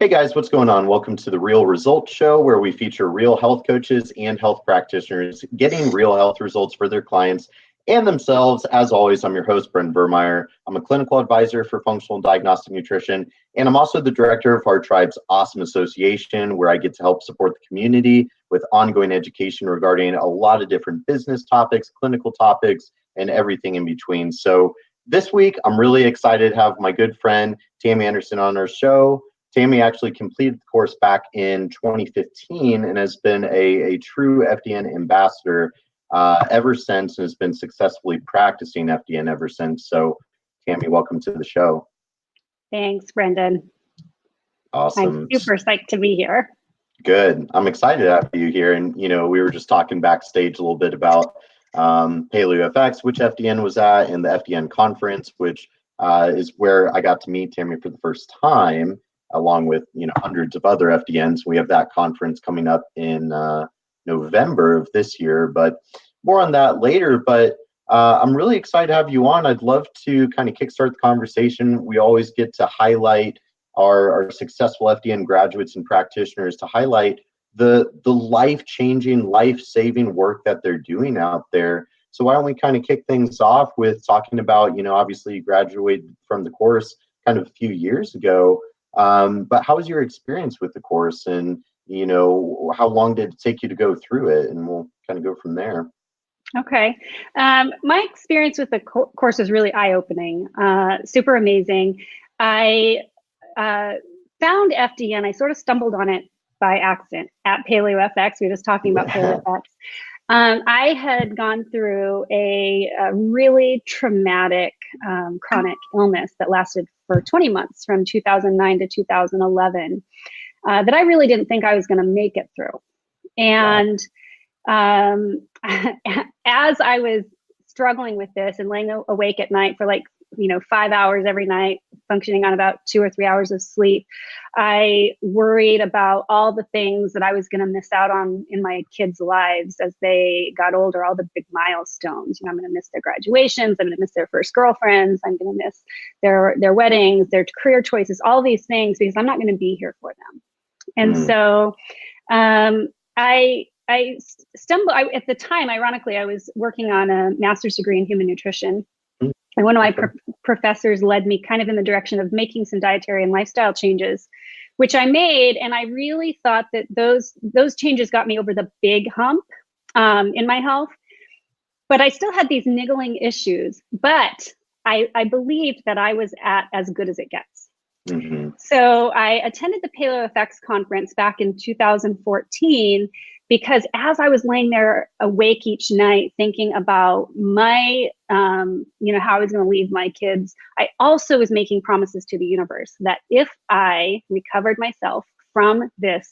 Hey guys, what's going on? Welcome to the Real Results Show, where we feature real health coaches and health practitioners getting real health results for their clients and themselves. As always, I'm your host, Brendan Burmeyer. I'm a clinical advisor for functional diagnostic nutrition, and I'm also the director of our tribe's awesome association, where I get to help support the community with ongoing education regarding a lot of different business topics, clinical topics, and everything in between. So this week, I'm really excited to have my good friend, Tamy Anderson, on our show. Tamy actually completed the course back in 2015 and has been a true FDN ambassador ever since, and has been successfully practicing FDN ever since. So, Tamy, welcome to the show. Thanks, Brendan. Awesome. I'm super psyched to be here. Good. I'm excited to have you here. And, you know, we were just talking backstage a little bit about PaleoFX, which FDN was at, and the FDN conference, which is where I got to meet Tamy for the first time, along with, you know, hundreds of other FDNs. We have that conference coming up in November of this year, but more on that later. But I'm really excited to have you on. I'd love to kind of kickstart the conversation. We always get to highlight our successful FDN graduates and practitioners, to highlight the life-changing, life-saving work that they're doing out there. So why don't we kind of kick things off with talking about, you know, obviously you graduated from the course kind of a few years ago. But how was your experience with the course, and, you know, how long did it take you to go through it? And we'll kind of go from there. Okay. My experience with the course was really eye-opening, super amazing. I found FDN, I sort of stumbled on it by accident at PaleoFX. We were just talking about PaleoFX. I had gone through a really traumatic chronic illness that lasted for 20 months from 2009 to 2011 that I really didn't think I was going to make it through. And as I was struggling with this and laying awake at night for, like, you know, 5 hours every night, functioning on about 2 or 3 hours of sleep, I worried about all the things that I was going to miss out on in my kids' lives as they got older, all the big milestones. You know, I'm going to miss their graduations, I'm going to miss their first girlfriends, I'm going to miss their weddings, their career choices, all these things, because I'm not going to be here for them. And so I stumbled. At the time, ironically, I was working on a master's degree in human nutrition. And one of my professors led me kind of in the direction of making some dietary and lifestyle changes, which I made. And I really thought that those changes got me over the big hump in my health. But I still had these niggling issues. But I believed that I was at as good as it gets. So I attended the PaleoFX conference back in 2014, because as I was laying there awake each night thinking about my, you know, how I was going to leave my kids, I also was making promises to the universe that if I recovered myself from this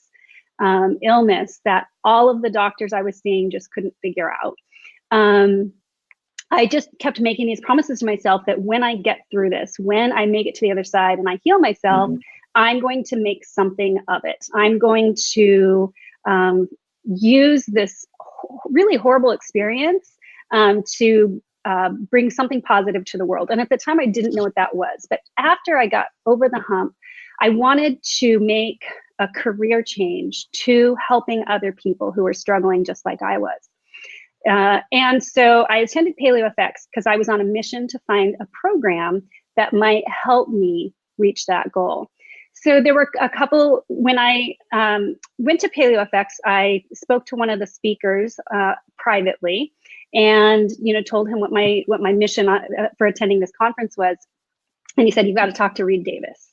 illness that all of the doctors I was seeing just couldn't figure out, I just kept making these promises to myself that when I get through this, when I make it to the other side and I heal myself, I'm going to make something of it. I'm going to use this really horrible experience to bring something positive to the world. And at the time, I didn't know what that was. But after I got over the hump, I wanted to make a career change to helping other people who were struggling just like I was. And so I attended PaleoFX because I was on a mission to find a program that might help me reach that goal. So there were a couple, when I went to PaleoFX, I spoke to one of the speakers privately, and, you know, told him what my mission for attending this conference was. And he said, "You've got to talk to Reed Davis."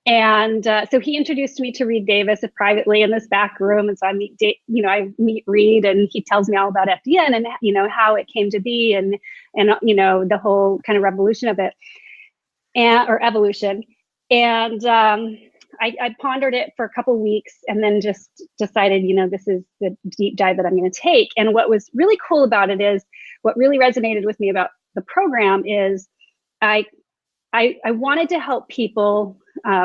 And so he introduced me to Reed Davis privately in this back room. And so I meet Reed, and he tells me all about FDN and, you know, how it came to be, and you know, the whole kind of revolution of it, or evolution. And I pondered it for a couple of weeks, and then just decided, you know, this is the deep dive that I'm going to take. And what was really cool about it is, what really resonated with me about the program is I wanted to help people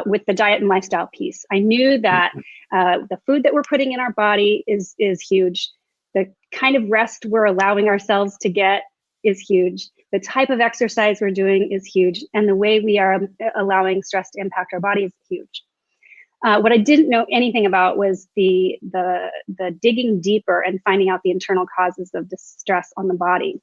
with the diet and lifestyle piece. I knew that the food that we're putting in our body is huge. The kind of rest we're allowing ourselves to get is huge. The type of exercise we're doing is huge. And the way we are allowing stress to impact our body is huge. What I didn't know anything about was the digging deeper and finding out the internal causes of distress on the body.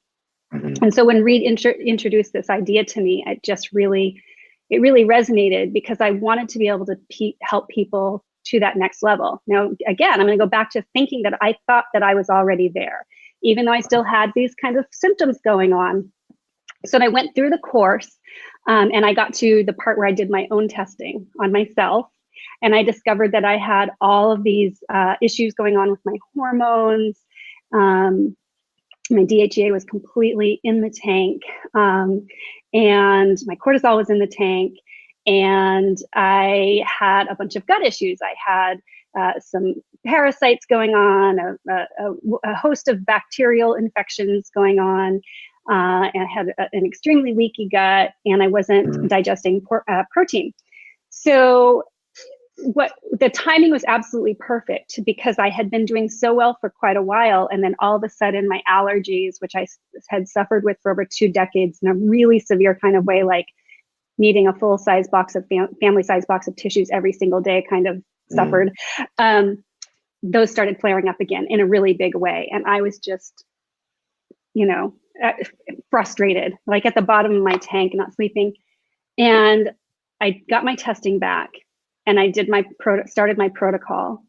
And so when Reed introduced this idea to me, it really resonated, because I wanted to be able to help people to that next level. Now, again, I'm going to go back to thinking that I thought that I was already there, even though I still had these kinds of symptoms going on. So I went through the course, and I got to the part where I did my own testing on myself. And I discovered that I had all of these issues going on with my hormones. My DHEA was completely in the tank, and my cortisol was in the tank. And I had a bunch of gut issues. I had some parasites going on, a host of bacterial infections going on. And I had an extremely leaky gut, and I wasn't digesting protein. So the timing was absolutely perfect, because I had been doing so well for quite a while. And then all of a sudden my allergies, which I had suffered with for over 2 decades in a really severe kind of way, like needing a full size box of family size box of tissues every single day, kind of suffered. Those started flaring up again in a really big way. And I was just, frustrated, like at the bottom of my tank, not sleeping. And I got my testing back, and I did started my protocol.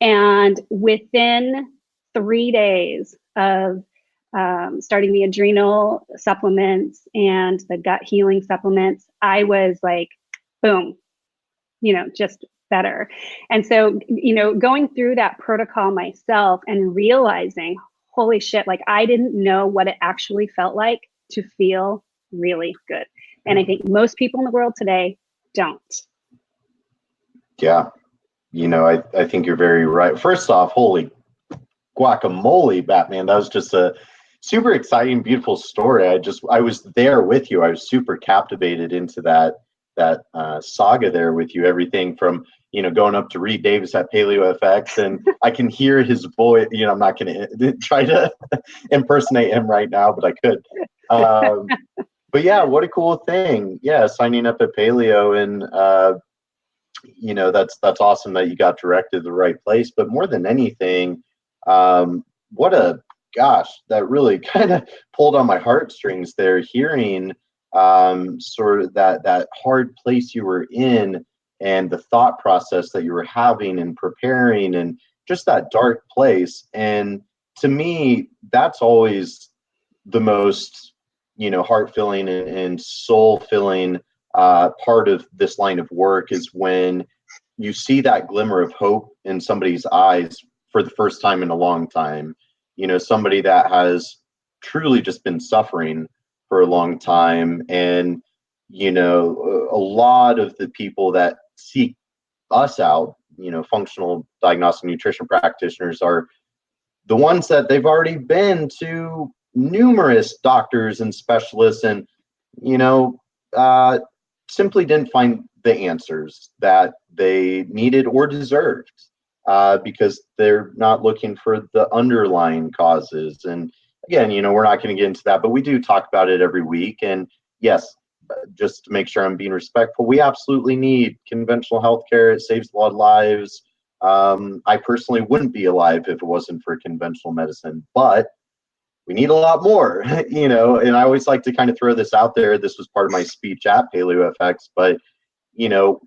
And within 3 days of starting the adrenal supplements and the gut healing supplements, I was like, boom, just better. And so, going through that protocol myself and realizing, holy shit, like I didn't know what it actually felt like to feel really good. And I think most people in the world today don't. Yeah. I think you're very right. First off, holy guacamole, Batman. That was just a super exciting, beautiful story. I was there with you. I was super captivated into that saga there with you. Everything from, going up to Reed Davis at PaleoFX, and I can hear his voice. I'm not going to try to impersonate him right now, but I could. But yeah, what a cool thing. Yeah, signing up at Paleo, and that's awesome that you got directed to the right place. But more than anything, that really kind of pulled on my heartstrings there, hearing sort of that hard place you were in, and the thought process that you were having and preparing, and just that dark place. And to me, that's always the most, heart-filling and soul-filling part of this line of work, is when you see that glimmer of hope in somebody's eyes for the first time in a long time. Somebody that has truly just been suffering for a long time. And, a lot of the people that seek us out, functional diagnostic nutrition practitioners, are the ones that they've already been to numerous doctors and specialists, and, simply didn't find the answers that they needed or deserved, because they're not looking for the underlying causes. And again, we're not going to get into that, but we do talk about it every week. And yes, just to make sure I'm being respectful, we absolutely need conventional healthcare. It saves a lot of lives. I personally wouldn't be alive if it wasn't for conventional medicine, but we need a lot more, and I always like to kind of throw this out there. This was part of my speech at PaleoFX, but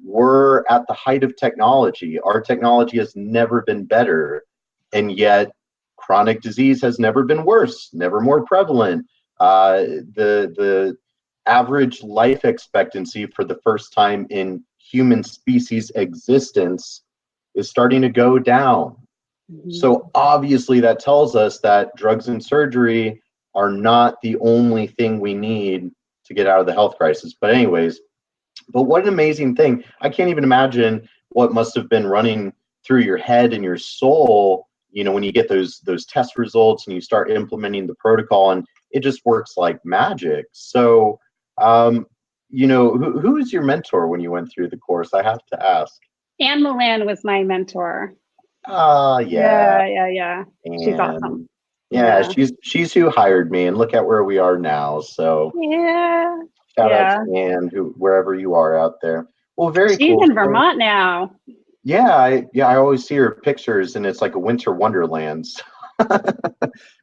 we're at the height of technology. Our technology has never been better, and yet chronic disease has never been worse, never more prevalent. The average life expectancy for the first time in human species existence is starting to go down. So obviously that tells us that drugs and surgery are not the only thing we need to get out of the health crisis. But anyways, what an amazing thing. I can't even imagine what must have been running through your head and your soul, when you get those test results and you start implementing the protocol, and it just works like magic. So, who is your mentor when you went through the course? I have to ask. Anne Milan was my mentor. Yeah. She's awesome. Yeah, she's who hired me, and look at where we are now. So shout out to Anne, wherever you are out there. Well, very cool. She's in Vermont now. I always see her pictures, and it's like a winter wonderland.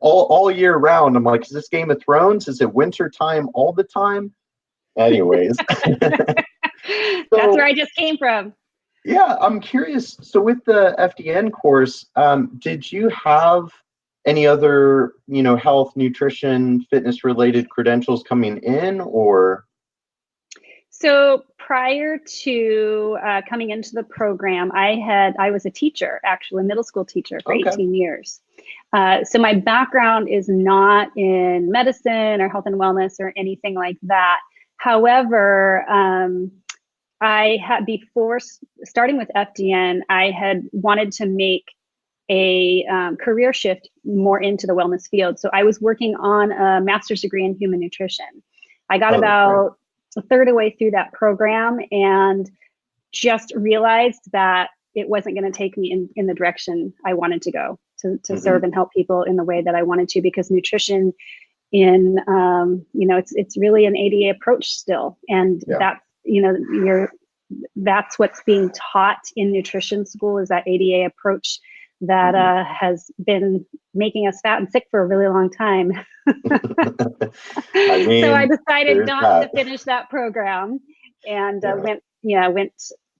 all year round. I'm like, is this Game of Thrones? Is it winter time all the time? Anyways. That's where I just came from. Yeah, I'm curious. So with the FDN course, did you have any other, health, nutrition, fitness related credentials coming in, or? So prior to coming into the program, I was a teacher, actually, a middle school teacher for 18 years. So my background is not in medicine or health and wellness or anything like that. However, I had, before starting with FDN, I had wanted to make a career shift more into the wellness field. So I was working on a master's degree in human nutrition. I got about a third of the way through that program and just realized that it wasn't going to take me in the direction I wanted to go to serve and help people in the way that I wanted to, because nutrition it's really an ADA approach still. And that's what's being taught in nutrition school, is that ADA approach that has been making us fat and sick for a really long time. So I decided not to finish that program and went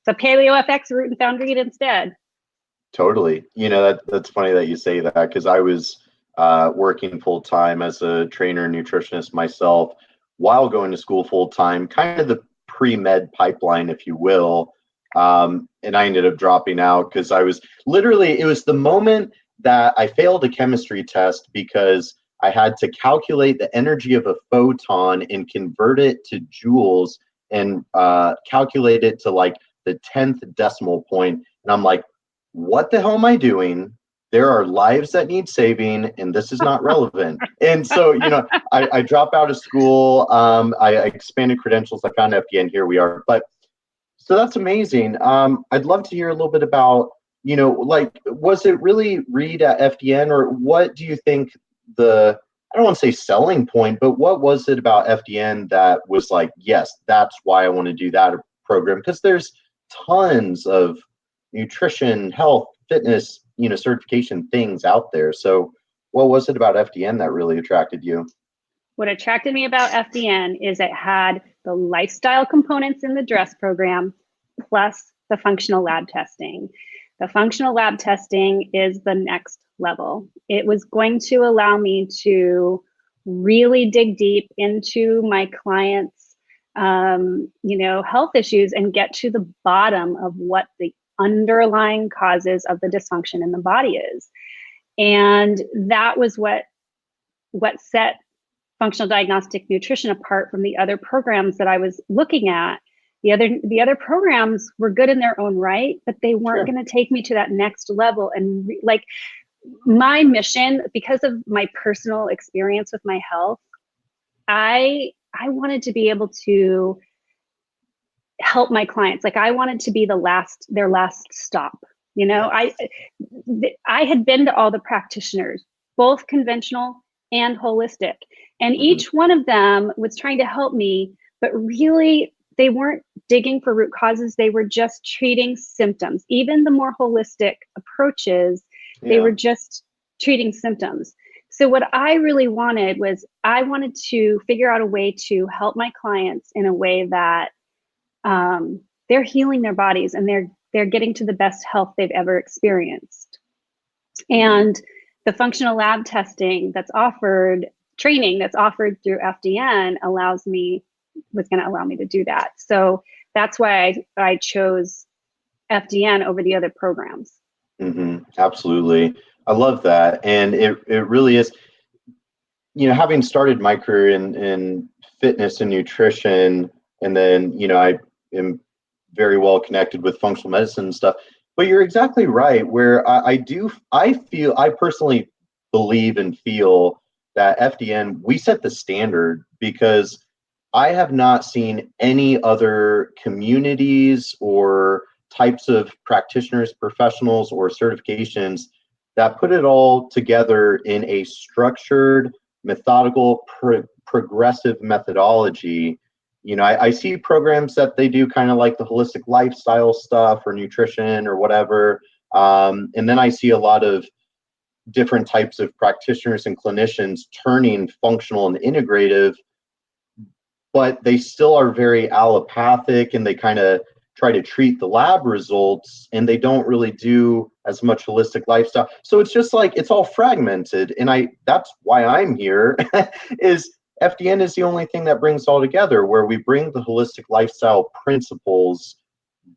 the Paleo FX route and found Reed instead. Totally. That's funny that you say that, because I was working full time as a trainer and nutritionist myself while going to school full time, kind of the pre-med pipeline, if you will. And I ended up dropping out because it was the moment that I failed a chemistry test, because I had to calculate the energy of a photon and convert it to joules and calculate it to like the 10th decimal point. And I'm like, what the hell am I doing? There are lives that need saving, and this is not relevant. And so, I dropped out of school. I expanded credentials. I found FDN. Here we are. But so that's amazing. I'd love to hear a little bit about, was it really Reed at FDN, or what do you think I don't want to say selling point, but what was it about FDN that was like, yes, that's why I want to do that program? Because there's tons of nutrition, health, fitness, certification things out there. So what was it about FDN that really attracted you? What attracted me about FDN is it had the lifestyle components in the dress program, plus the functional lab testing. The functional lab testing is the next level. It was going to allow me to really dig deep into my clients' health issues and get to the bottom of what the underlying causes of the dysfunction in the body is. And that was what set functional diagnostic nutrition apart from the other programs that I was looking at. The other programs were good in their own right, but they weren't going to take me to that next level. And my mission, because of my personal experience with my health, I wanted to be able to help my clients. I wanted to be their last stop. I had been to all the practitioners, both conventional and holistic, and each one of them was trying to help me, but really they weren't digging for root causes. They were just treating symptoms. Even the more holistic approaches, they were just treating symptoms. So what I really wanted was, I wanted to figure out a way to help my clients in a way that they're healing their bodies and they're getting to the best health they've ever experienced. And the functional lab testing training that's offered through FDN was going to allow me to do that. So that's why I chose FDN over the other programs. Absolutely. I love that. And it really is, having started my career in fitness and nutrition, and then, I am very well connected with functional medicine and stuff. But you're exactly right, where I personally believe and feel that FDN, we set the standard, because I have not seen any other communities or types of practitioners, professionals, or certifications that put it all together in a structured, methodical, progressive methodology I see programs that they do kind of like the holistic lifestyle stuff or nutrition or whatever. And then I see a lot of different types of practitioners and clinicians turning functional and integrative, but they still are very allopathic, and they kind of try to treat the lab results, and they don't really do as much holistic lifestyle. So it's just like, it's all fragmented. And that's why I'm here is FDN is the only thing that brings it all together, where we bring the holistic lifestyle principles,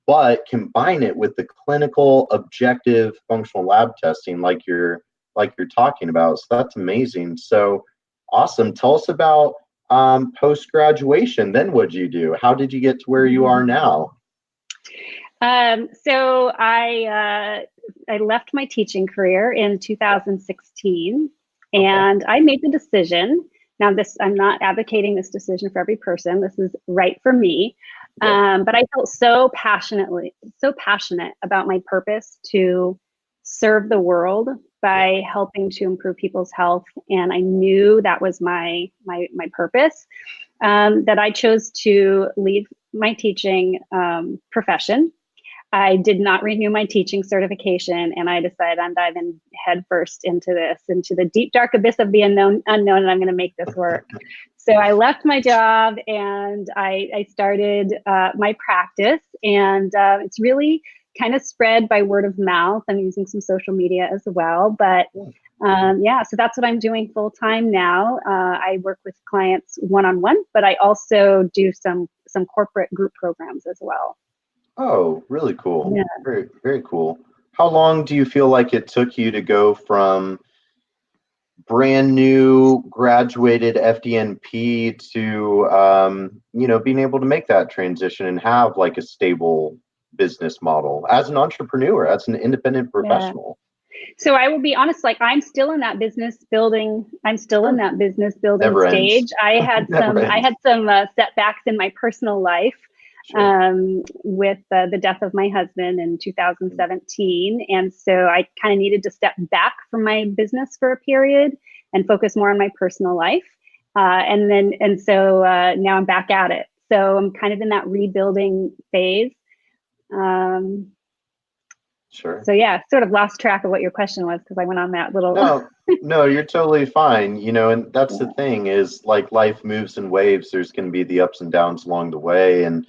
but combine it with the clinical, objective, functional lab testing like you're talking about. So that's amazing. So awesome. Tell us about post-graduation. Then what'd you do? How did you get to where you are now? So I left my teaching career in 2016, and I made the decision. Now, I'm not advocating this decision for every person. This is right for me. But I felt so passionate about my purpose to serve the world by helping to improve people's health. And I knew that was my purpose, that I chose to leave my teaching profession. I did not renew my teaching certification, and I decided I'm diving headfirst into the deep, dark abyss of the unknown, and I'm going to make this work. So I left my job, and I started my practice, and it's really kind of spread by word of mouth. I'm using some social media as well, but so that's what I'm doing full time now. I work with clients one-on-one, but I also do some corporate group programs as well. Oh, really cool. Yeah. Very, very cool. How long do you feel like it took you to go from brand new graduated FDN-P to, being able to make that transition and have like a stable business model as an entrepreneur, as an independent professional? So I will be honest, like I'm still in that business building. Never stage. ends. I had some setbacks in my personal life. With the death of my husband in 2017. And so I kind of needed to step back from my business for a period and focus more on my personal life. So now I'm back at it. So I'm kind of in that rebuilding phase. Sure. So yeah, sort of lost track of what your question was because I went on that little. No, you're totally fine. And that's the thing is, like, life moves in waves. There's going to be the ups and downs along the way. And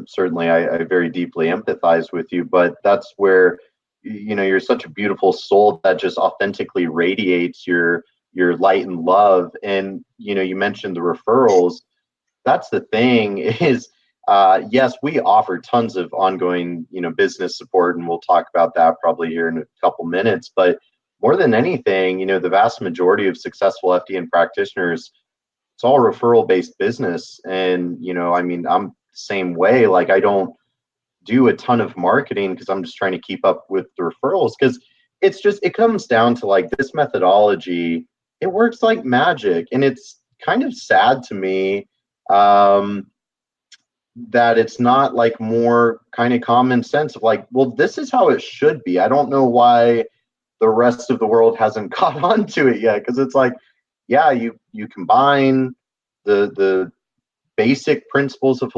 certainly I very deeply empathize with you, but that's where, you're such a beautiful soul that just authentically radiates your light and love. And, you mentioned the referrals. That's the thing is, yes, we offer tons of ongoing, business support, and we'll talk about that probably here in a couple minutes. But more than anything, the vast majority of successful FDN practitioners, it's all referral-based business. And, I'm the same way. Like, I don't do a ton of marketing because I'm just trying to keep up with the referrals, because it comes down to like this methodology. It works like magic. And it's kind of sad to me that it's not like more kind of common sense of like, well, this is how it should be. I don't know why the rest of the world hasn't caught on to it yet, because it's like, yeah, you combine the basic principles of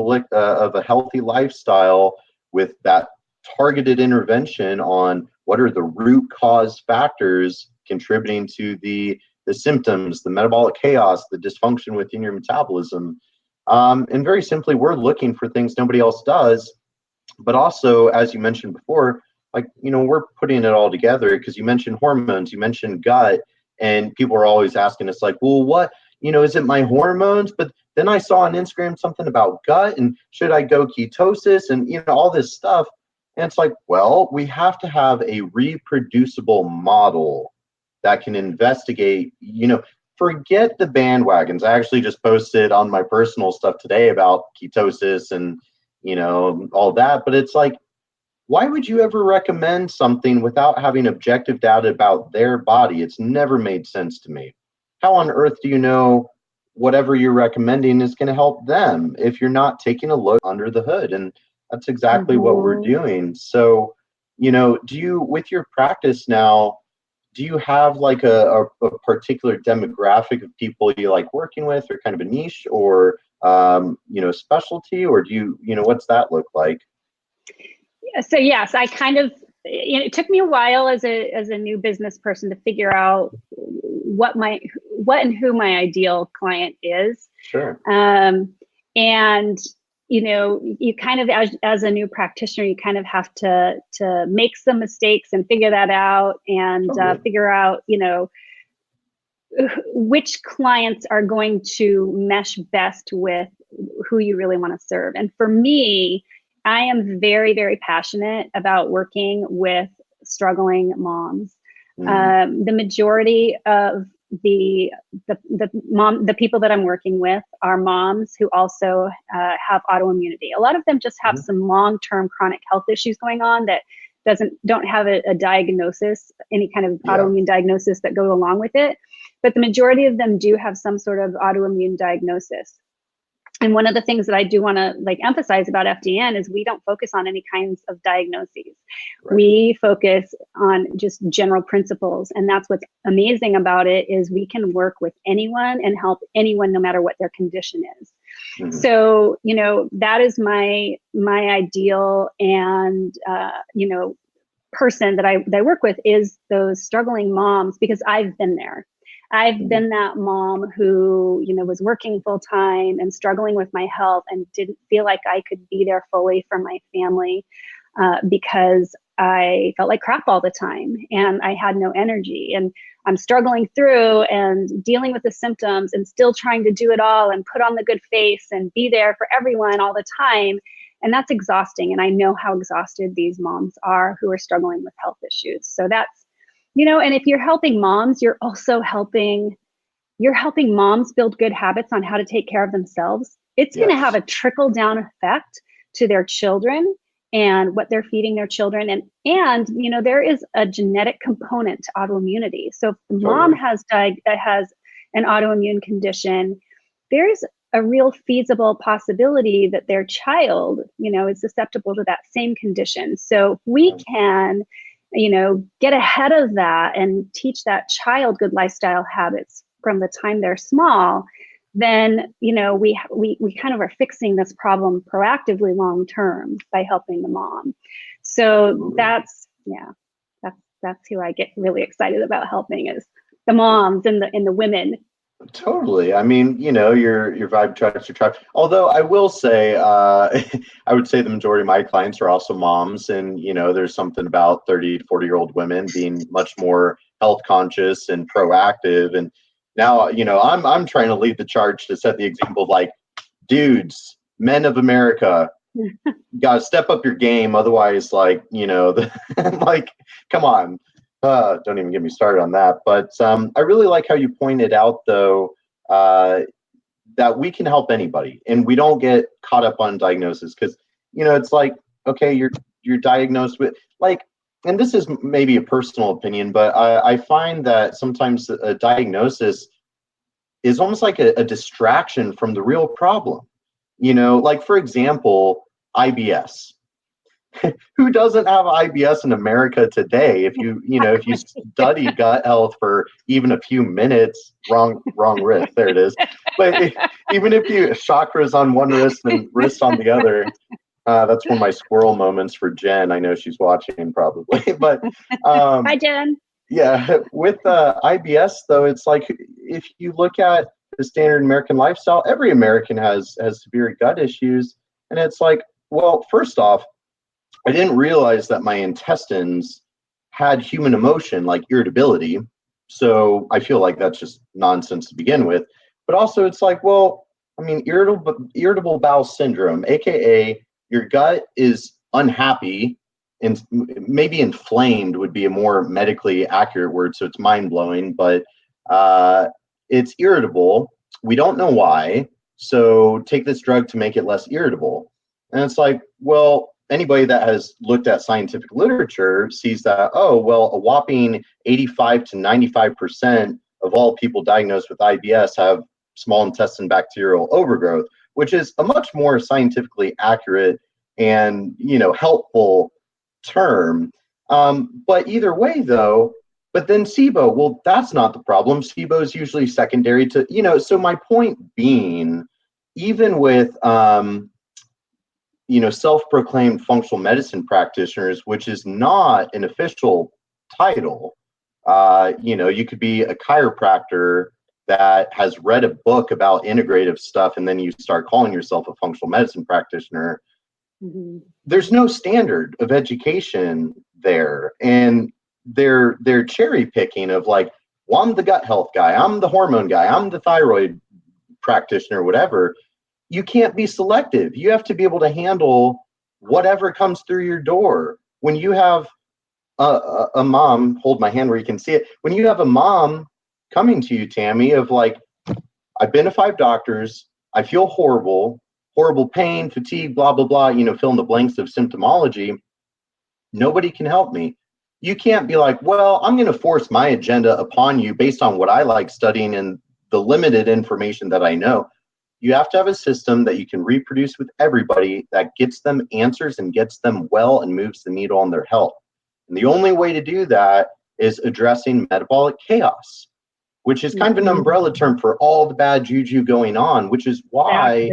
a healthy lifestyle with that targeted intervention on what are the root cause factors contributing to the symptoms, the metabolic chaos, the dysfunction within your metabolism. And very simply, we're looking for things nobody else does. But also, as you mentioned before, like, we're putting it all together, because you mentioned hormones, you mentioned gut, and people are always asking us like, well, what, is it my hormones? But then I saw on Instagram something about gut, and should I go ketosis, and, all this stuff. And it's like, well, we have to have a reproducible model that can investigate, forget the bandwagons. I actually just posted on my personal stuff today about ketosis and, all that. But it's like, why would you ever recommend something without having objective data about their body? It's never made sense to me. How on earth do you know whatever you're recommending is going to help them if you're not taking a look under the hood? And that's exactly what we're doing. So, do you, with your practice now, do you have like a particular demographic of people you like working with, or kind of a niche, or specialty, or do what's that look like? So yes, I kind of, it took me a while as a new business person to figure out what and who my ideal client is. Sure. And you kind of, as a new practitioner, you kind of have to make some mistakes and figure that out, and figure out, which clients are going to mesh best with who you really want to serve. And for me, I am very, very passionate about working with struggling moms. The majority of the people that I'm working with are moms who also have autoimmunity. A lot of them just have some long-term chronic health issues going on that don't have a diagnosis, any kind of autoimmune diagnosis that goes along with it. But the majority of them do have some sort of autoimmune diagnosis. And one of the things that I do want to emphasize about FDN is we don't focus on any kinds of diagnoses. Right. We focus on just general principles. And that's what's amazing about it, is we can work with anyone and help anyone no matter what their condition is. So, that is my ideal and, person that I work with is those struggling moms, because I've been there. I've been that mom who, was working full time and struggling with my health and didn't feel like I could be there fully for my family because I felt like crap all the time and I had no energy. And I'm struggling through and dealing with the symptoms and still trying to do it all and put on the good face and be there for everyone all the time. And that's exhausting. And I know how exhausted these moms are who are struggling with health issues. So that's, and if you're helping moms, you're also helping moms build good habits on how to take care of themselves. It's going to have a trickle down effect to their children and what they're feeding their children. And there is a genetic component to autoimmunity. So if the mom has an autoimmune condition, there's a real feasible possibility that their child, is susceptible to that same condition. So if we can get ahead of that and teach that child good lifestyle habits from the time they're small, then, we kind of are fixing this problem proactively long-term by helping the mom. So that's who I get really excited about helping, is the moms and the women. Totally. I mean, your vibe attracts your tribe. Although I will say, I would say the majority of my clients are also moms, and there's something about 30 to 40-year-old women being much more health conscious and proactive. And now, I'm trying to lead the charge to set the example of dudes, men of America, you gotta step up your game. Otherwise, come on. Don't even get me started on that. But I really like how you pointed out, though, that we can help anybody, and we don't get caught up on diagnosis, because it's okay, you're diagnosed with and this is maybe a personal opinion, but I find that sometimes a diagnosis is almost like a distraction from the real problem. For example, IBS. Who doesn't have IBS in America today? If you study gut health for even a few minutes, wrong wrist, there it is. But even if you chakras on one wrist and wrist on the other, that's one of my squirrel moments for Jen. I know she's watching probably, but hi Jen. Yeah, with IBS though, it's if you look at the standard American lifestyle, every American has severe gut issues, and it's well, first off, I didn't realize that my intestines had human emotion like irritability. So I feel like that's just nonsense to begin with. But also it's irritable bowel syndrome, AKA your gut is unhappy, and maybe inflamed would be a more medically accurate word. So it's mind blowing, but it's irritable. We don't know why. So take this drug to make it less irritable. And it's well, anybody that has looked at scientific literature sees that, a whopping 85 to 95% of all people diagnosed with IBS have small intestine bacterial overgrowth, which is a much more scientifically accurate and, helpful term. But either way, though, but then SIBO, well, that's not the problem. SIBO is usually secondary to, so my point being even with, self-proclaimed functional medicine practitioners, which is not an official title. You could be a chiropractor that has read a book about integrative stuff, and then you start calling yourself a functional medicine practitioner. Mm-hmm. There's no standard of education there, and they're cherry picking of like, well, I'm the gut health guy, I'm the hormone guy, I'm the thyroid practitioner, whatever. You can't be selective. You have to be able to handle whatever comes through your door. When you have a mom, hold my hand where you can see it. When you have a mom coming to you, Tammy, of like, I've been to 5 doctors, I feel horrible pain, fatigue, blah, blah, blah, fill in the blanks of symptomology. Nobody can help me. You can't be like, well, I'm going to force my agenda upon you based on what I like studying and the limited information that I know. You have to have a system that you can reproduce with everybody that gets them answers and gets them well and moves the needle on their health. And the only way to do that is addressing metabolic chaos, which is kind of an umbrella term for all the bad juju going on, which is why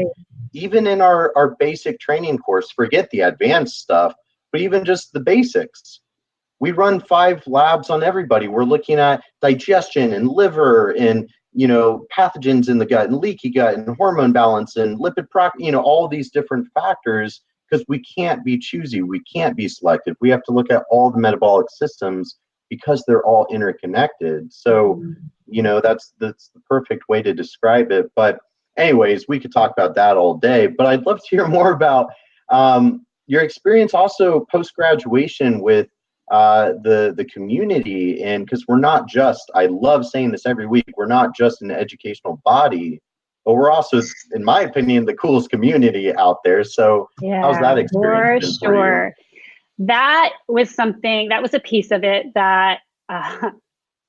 even in our basic training course, forget the advanced stuff, but even just the basics, we run 5 labs on everybody. We're looking at digestion and liver and pathogens in the gut and leaky gut and hormone balance and lipid all these different factors, because we can't be choosy. We can't be selective. We have to look at all the metabolic systems because they're all interconnected. So, that's the perfect way to describe it. But anyways, we could talk about that all day, but I'd love to hear more about your experience also post-graduation with the community. And because we're not just, I love saying this every week, we're not just an educational body, but we're also, in my opinion, the coolest community out there. So how's that experience been for you? That was a piece of it that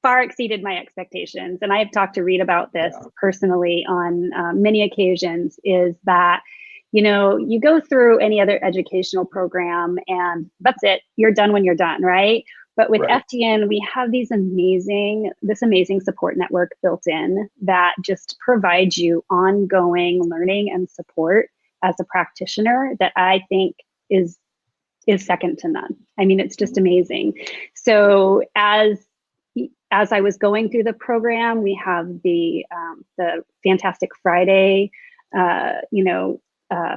far exceeded my expectations. And I have talked to Reed about this personally on many occasions, is that you go through any other educational program and that's it. You're done when you're done, right? But with FDN, we have this amazing support network built in that just provides you ongoing learning and support as a practitioner that I think is second to none. I mean, it's just amazing. So as I was going through the program, we have the Fantastic Friday,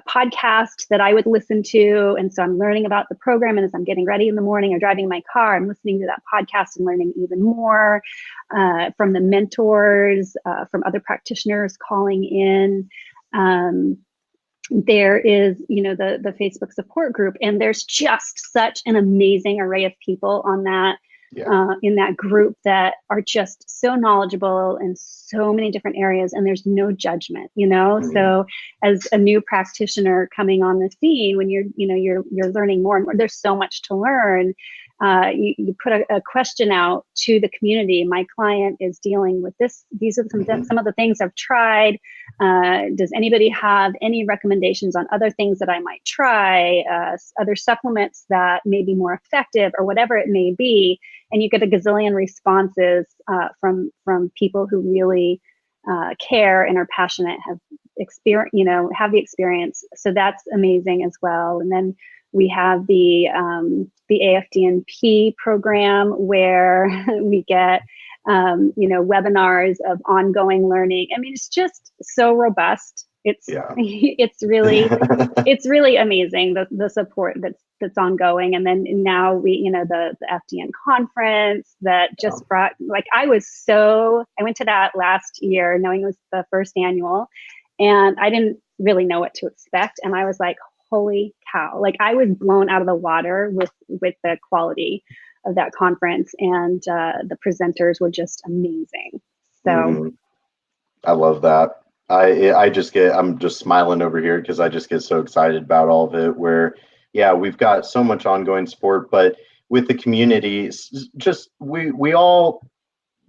podcast that I would listen to. And so I'm learning about the program. And as I'm getting ready in the morning or driving my car, I'm listening to that podcast and learning even more from the mentors, from other practitioners calling in. There is, the Facebook support group, and there's just such an amazing array of people on that. In that group that are just so knowledgeable in so many different areas, and there's no judgment, So as a new practitioner coming on the scene, when you're learning more and more, there's so much to learn. You put a question out to the community. My client is dealing with this. These are some of the things I've tried. Does anybody have any recommendations on other things that I might try, other supplements that may be more effective, or whatever it may be? And you get a gazillion responses from people who really care and are passionate, have the experience. So that's amazing as well. And then we have the AFDN-P program, where we get webinars of ongoing learning. I mean, it's just so robust. It's really amazing, the support that's ongoing. And then now we, the FDN conference that just brought, I went to that last year knowing it was the first annual, and I didn't really know what to expect. And I was like, holy cow, I was blown out of the water with the quality of that conference, and the presenters were just amazing. So I love that. I'm just smiling over here because I just get so excited about all of it, where we've got so much ongoing support, but with the community, just we all,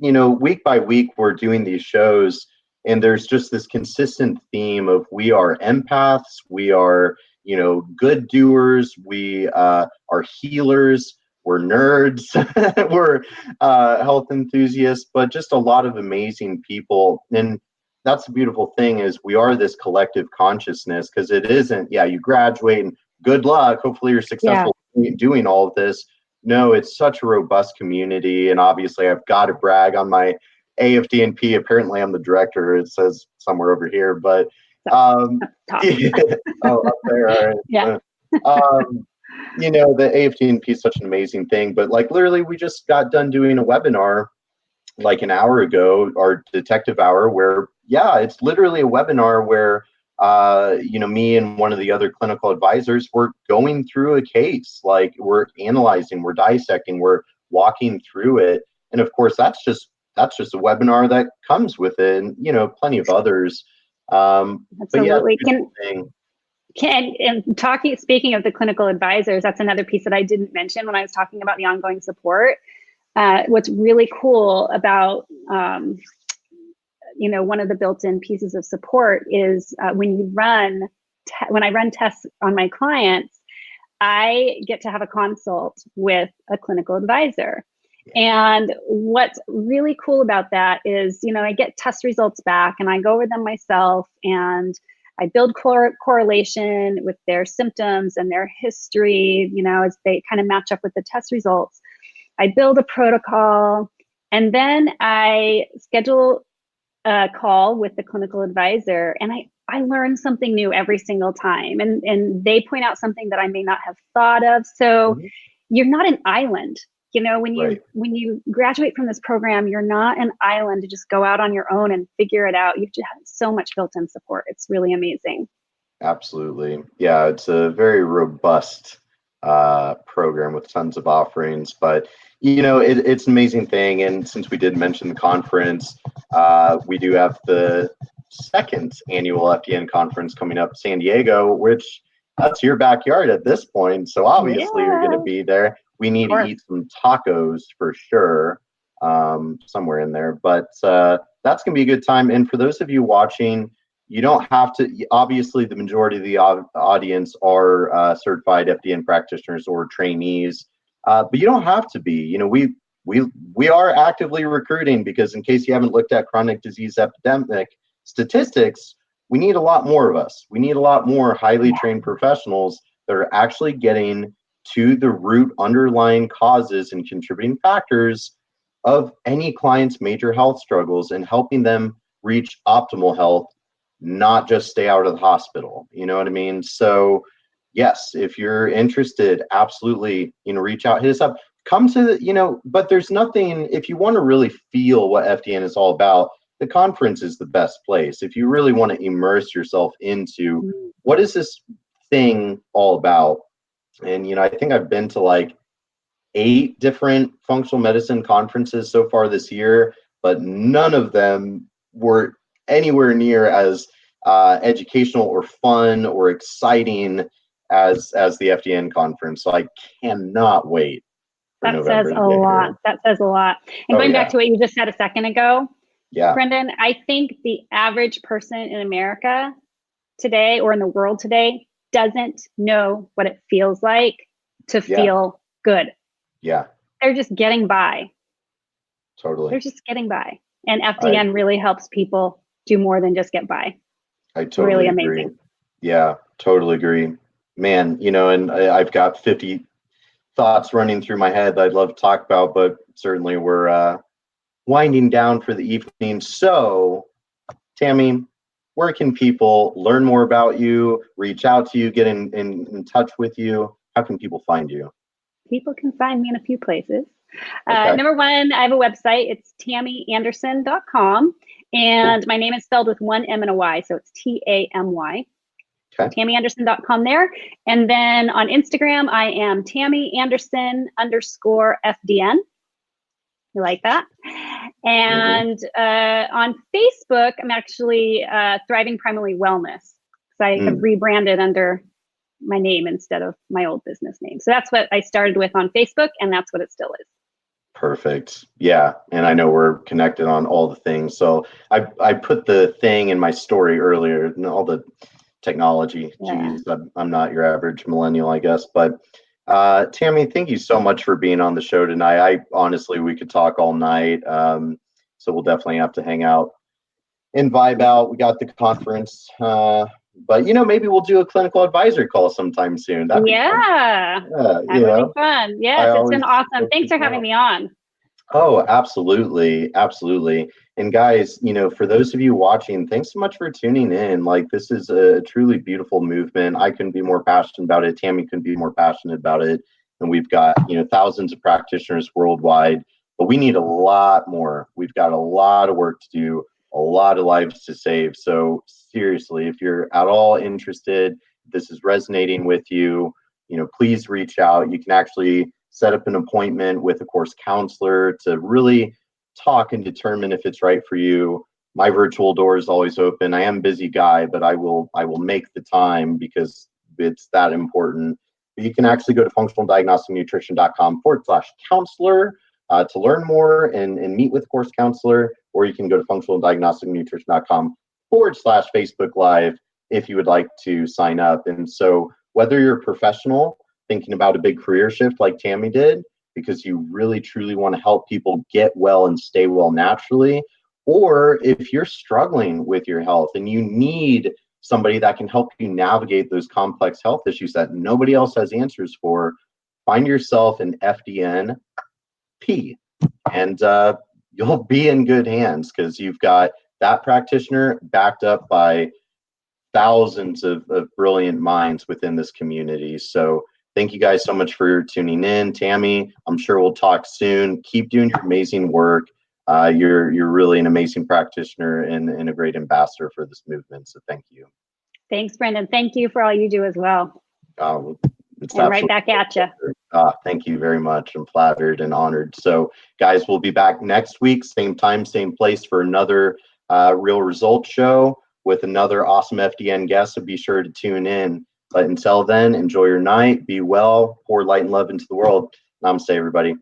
week by week we're doing these shows, and there's just this consistent theme of we are empaths, we are good doers, we are healers, we're nerds, we're health enthusiasts, but just a lot of amazing people. And that's the beautiful thing is we are this collective consciousness, because it isn't, yeah, you graduate and good luck. Hopefully you're successful doing all of this. No, it's such a robust community. And obviously I've got to brag on my AFDNP. Apparently I'm the director. It says somewhere over here, but yeah, oh, up there. All right. Yeah. You know, the AFDNP is such an amazing thing, but like literally we just got done doing a webinar like an hour ago, our detective hour, where it's literally a webinar where you know, me and one of the other clinical advisors were going through a case. Like we're analyzing, we're dissecting, we're walking through it. And of course that's just a webinar that comes with it, and you know, plenty of others. Absolutely. But Speaking of the clinical advisors, that's another piece that I didn't mention when I was talking about the ongoing support. What's really cool about you know, one of the built-in pieces of support is when I run tests on my clients, I get to have a consult with a clinical advisor. And what's really cool about that is, you know, I get test results back and I go over them myself, and I build correlation with their symptoms and their history, you know, as they kind of match up with the test results. I build a protocol, and then I schedule a call with the clinical advisor, and I learn something new every single time, and they point out something that I may not have thought of. So you're not an island. You know, when you graduate from this program, you're not an island to just go out on your own and figure it out. You have so much built-in support. It's really amazing. Absolutely. Yeah, it's a very robust program with tons of offerings, but you know, it's an amazing thing. And since we did mention the conference, we do have the second annual FDN conference coming up, San Diego, which that's your backyard at this point. So obviously you're going to be there. We need to eat some tacos for sure, somewhere in there, but that's going to be a good time. And for those of you watching, you don't have to, obviously the majority of the audience are certified FDN practitioners or trainees, but you don't have to be. You know, we are actively recruiting, because in case you haven't looked at chronic disease epidemic statistics, we need a lot more of us. We need a lot more highly trained professionals that are actually getting to the root underlying causes and contributing factors of any client's major health struggles and helping them reach optimal health, not just stay out of the hospital. You know what I mean? So yes, if you're interested, absolutely, you know, reach out, hit us up, come to the, you know, but there's nothing, if you want to really feel what FDN is all about, the conference is the best place. If you really want to immerse yourself into what is this thing all about. And, you know, I think I've been to like 8 different functional medicine conferences so far this year, but none of them were anywhere near as educational or fun or exciting as the FDN conference. So I cannot wait for November. That says a lot. That says a lot. And going back to what you just said a second ago, Brendan, I think the average person in America today, or in the world today, doesn't know what it feels like to feel good. Yeah. They're just getting by. Totally. They're just getting by. And FDN really helps people do more than just get by. I totally agree. Amazing. Yeah, totally agree. Man, you know, and I've got 50 thoughts running through my head that I'd love to talk about, but certainly we're winding down for the evening. So, Tammy, where can people learn more about you, reach out to you, get in touch with you? How can people find you? People can find me in a few places. Number one, I have a website. It's tamyanderson.com. And my name is spelled with one M and a Y. So it's Tamy. Tamyanderson.com there. And then on Instagram, I am Tamy Anderson _FDN. You like that? And on Facebook, I'm actually Thriving Primarily Wellness. So I have rebranded under my name instead of my old business name. So that's what I started with on Facebook, and that's what it still is. Perfect. Yeah. And I know we're connected on all the things. So I put the thing in my story earlier, and all the technology. Geez, I'm not your average millennial, I guess. But Tammy, thank you so much for being on the show tonight. Honestly, we could talk all night. So we'll definitely have to hang out and vibe out. We got the conference, but maybe we'll do a clinical advisory call sometime soon. That'd be fun. That would be fun. Yes, it's been awesome. Thanks for having me on. Oh, absolutely. Absolutely. And guys, for those of you watching, thanks so much for tuning in. Like, this is a truly beautiful movement. I couldn't be more passionate about it. Tammy couldn't be more passionate about it. And we've got, thousands of practitioners worldwide, but we need a lot more. We've got a lot of work to do, a lot of lives to save. So seriously, if you're at all interested, this is resonating with you, please reach out. You can actually set up an appointment with a course counselor to really talk and determine if it's right for you. My virtual door is always open. I am a busy guy, but I will make the time because it's that important. But you can actually go to functionaldiagnosticnutrition.com/counselor to learn more and meet with a course counselor, or you can go to functionaldiagnosticnutrition.com/Facebook Live if you would like to sign up. And so whether you're a professional thinking about a big career shift like Tammy did, because you really truly want to help people get well and stay well naturally, or if you're struggling with your health and you need somebody that can help you navigate those complex health issues that nobody else has answers for, find yourself an FDN-P, and you'll be in good hands because you've got that practitioner backed up by thousands of brilliant minds within this community. So thank you guys so much for tuning in. Tammy, I'm sure we'll talk soon. Keep doing your amazing work. You're really an amazing practitioner and a great ambassador for this movement. So thank you. Thanks, Brendan. Thank you for all you do as well. It's and right back at you. Thank you very much. I'm flattered and honored. So guys, we'll be back next week, same time, same place for another Real Results show with another awesome FDN guest. So be sure to tune in. But until then, enjoy your night, be well, pour light and love into the world. Namaste, everybody.